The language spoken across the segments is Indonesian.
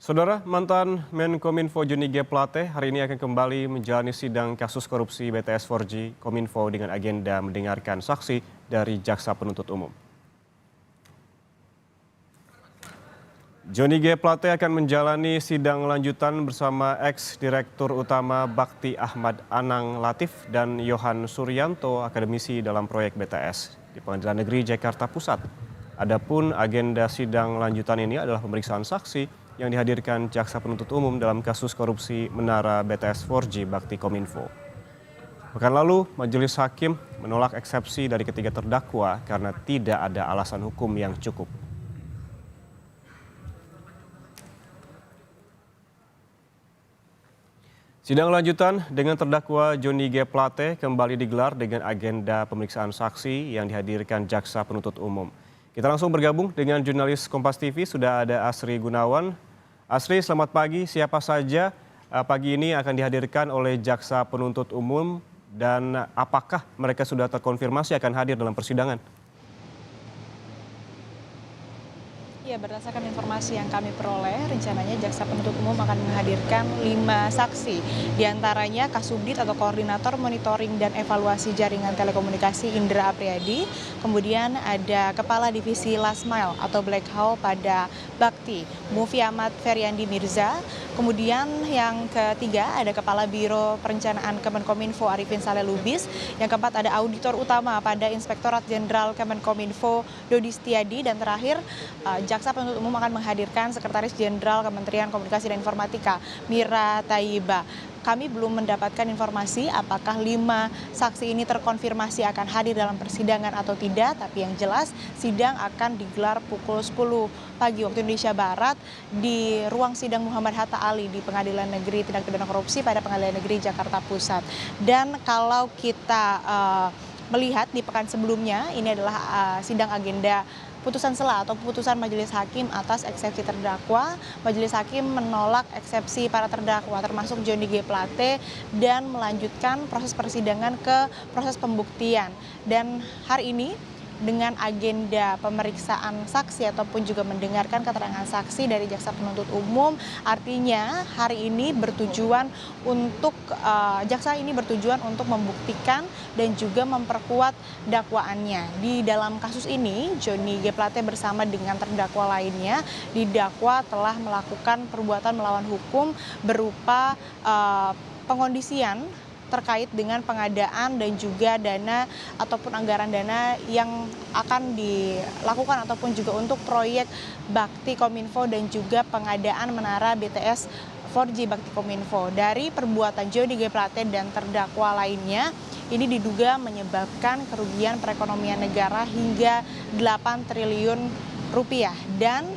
Saudara, mantan Menkominfo Johnny G. Plate hari ini akan kembali menjalani sidang kasus korupsi BTS 4G Kominfo dengan agenda mendengarkan saksi dari Jaksa Penuntut Umum. Johnny G. Plate akan menjalani sidang lanjutan bersama ex-direktur utama Bakti Ahmad Anang Latif dan Yohan Suryanto, akademisi dalam proyek BTS di Pengadilan Negeri Jakarta Pusat. Adapun agenda sidang lanjutan ini adalah pemeriksaan saksi yang dihadirkan Jaksa Penuntut Umum dalam kasus korupsi Menara BTS 4G Bakti Kominfo. Pekan lalu, Majelis Hakim menolak eksepsi dari ketiga terdakwa karena tidak ada alasan hukum yang cukup. Sidang lanjutan dengan terdakwa Johnny G. Plate kembali digelar dengan agenda pemeriksaan saksi yang dihadirkan Jaksa Penuntut Umum. Kita langsung bergabung dengan jurnalis Kompas TV, sudah ada Asri Gunawan. Asri, selamat pagi. Siapa saja pagi ini akan dihadirkan oleh Jaksa Penuntut Umum dan apakah mereka sudah terkonfirmasi akan hadir dalam persidangan? Ya, berdasarkan informasi yang kami peroleh, rencananya Jaksa Penuntut Umum akan menghadirkan 5 saksi. Di antaranya Kasubdit atau Koordinator Monitoring dan Evaluasi Jaringan Telekomunikasi Indra Apriyadi, kemudian ada Kepala Divisi Last Mile atau Black Hole pada Bakti, Mufi Ahmad Feryandi Mirza, kemudian yang ketiga ada Kepala Biro Perencanaan Kemenkominfo Arifin Saleh Lubis, yang keempat ada Auditor Utama pada Inspektorat Jenderal Kemenkominfo Dodi Setiadi, dan terakhir Jaksa Penuntut Umum akan menghadirkan Sekretaris Jenderal Kementerian Komunikasi dan Informatika, Mira Tayyiba. Kami belum mendapatkan informasi apakah 5 saksi ini terkonfirmasi akan hadir dalam persidangan atau tidak, tapi yang jelas sidang akan digelar pukul 10 pagi waktu Indonesia Barat di ruang sidang Muhammad Hatta Ali di Pengadilan Negeri Tindak Pidana Korupsi pada Pengadilan Negeri Jakarta Pusat. Dan kalau kita melihat di pekan sebelumnya, ini adalah sidang agenda putusan sela atau putusan Majelis Hakim atas eksepsi terdakwa. Majelis Hakim menolak eksepsi para terdakwa termasuk Johnny G. Plate dan melanjutkan proses persidangan ke proses pembuktian. Dan hari ini dengan agenda pemeriksaan saksi ataupun juga mendengarkan keterangan saksi dari Jaksa Penuntut Umum, artinya hari ini bertujuan untuk jaksa ini bertujuan untuk membuktikan dan juga memperkuat dakwaannya. Di dalam kasus ini, Johnny G. Plate bersama dengan terdakwa lainnya didakwa telah melakukan perbuatan melawan hukum berupa pengondisian terkait dengan pengadaan dan juga dana ataupun anggaran dana yang akan dilakukan ataupun juga untuk proyek Bakti Kominfo dan juga pengadaan menara BTS 4G Bakti Kominfo. Dari perbuatan Johnny G. Plate dan terdakwa lainnya, ini diduga menyebabkan kerugian perekonomian negara hingga 8 triliun rupiah. Dan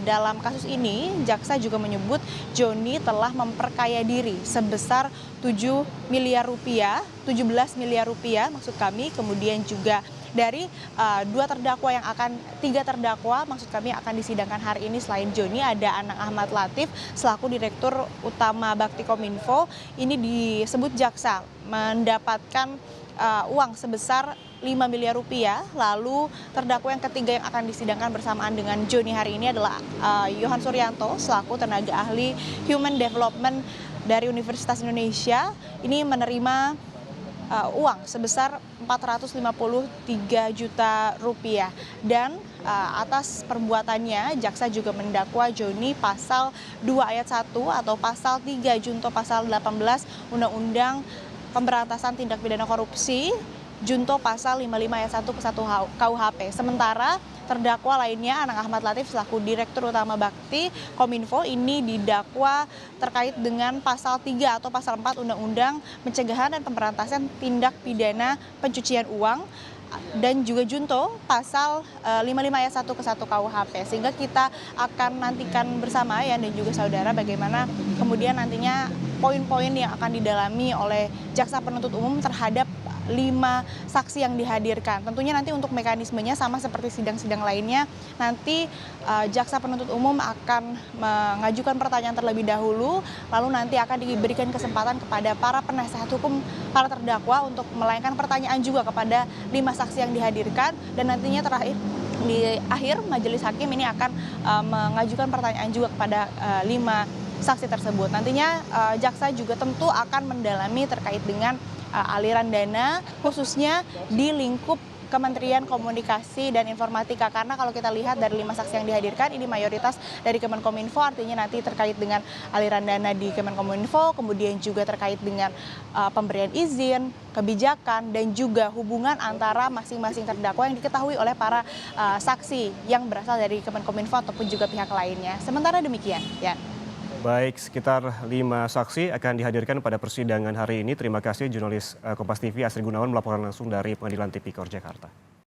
dalam kasus ini jaksa juga menyebut Johnny telah memperkaya diri sebesar 7 miliar rupiah, 17 miliar rupiah maksud kami. Kemudian juga dari tiga terdakwa maksud kami akan disidangkan hari ini. Selain Johnny, ada Anang Ahmad Latif selaku Direktur Utama Bakti Kominfo. Ini disebut jaksa mendapatkan uang sebesar 5 miliar rupiah. Lalu terdakwa yang ketiga yang akan disidangkan bersamaan dengan Johnny hari ini adalah Yohan Suryanto selaku tenaga ahli Human Development dari Universitas Indonesia. Ini menerima uang sebesar 453 juta rupiah. Dan atas perbuatannya jaksa juga mendakwa Johnny pasal 2 ayat 1 atau pasal 3 junto pasal 18 Undang-Undang Pemberantasan Tindak Pidana Korupsi junto pasal 55 ayat 1 ke 1 KUHP. Sementara terdakwa lainnya Anang Ahmad Latif selaku Direktur Utama Bakti Kominfo ini didakwa terkait dengan pasal 3 atau pasal 4 Undang-Undang Pencegahan dan Pemberantasan Tindak Pidana Pencucian Uang dan juga junto pasal 55 ayat 1 ke 1 KUHP. Sehingga kita akan nantikan bersama ya dan juga saudara bagaimana kemudian nantinya poin-poin yang akan didalami oleh Jaksa Penuntut Umum terhadap 5 saksi yang dihadirkan. Tentunya nanti untuk mekanismenya sama seperti sidang-sidang lainnya, nanti Jaksa Penuntut Umum akan mengajukan pertanyaan terlebih dahulu, lalu nanti akan diberikan kesempatan kepada para penasihat hukum para terdakwa untuk melayangkan pertanyaan juga kepada 5 saksi yang dihadirkan, dan nantinya terakhir di akhir majelis hakim ini akan mengajukan pertanyaan juga kepada 5 saksi tersebut. Nantinya jaksa juga tentu akan mendalami terkait dengan aliran dana khususnya di lingkup Kementerian Komunikasi dan Informatika, karena kalau kita lihat dari 5 saksi yang dihadirkan ini mayoritas dari Kemenkominfo, artinya nanti terkait dengan aliran dana di Kemenkominfo, kemudian juga terkait dengan pemberian izin, kebijakan, dan juga hubungan antara masing-masing terdakwa yang diketahui oleh para saksi yang berasal dari Kemenkominfo ataupun juga pihak lainnya. Sementara demikian, ya. Baik, sekitar 5 saksi akan dihadirkan pada persidangan hari ini. Terima kasih jurnalis Kompas TV Asri Gunawan melaporkan langsung dari Pengadilan Tipikor Jakarta.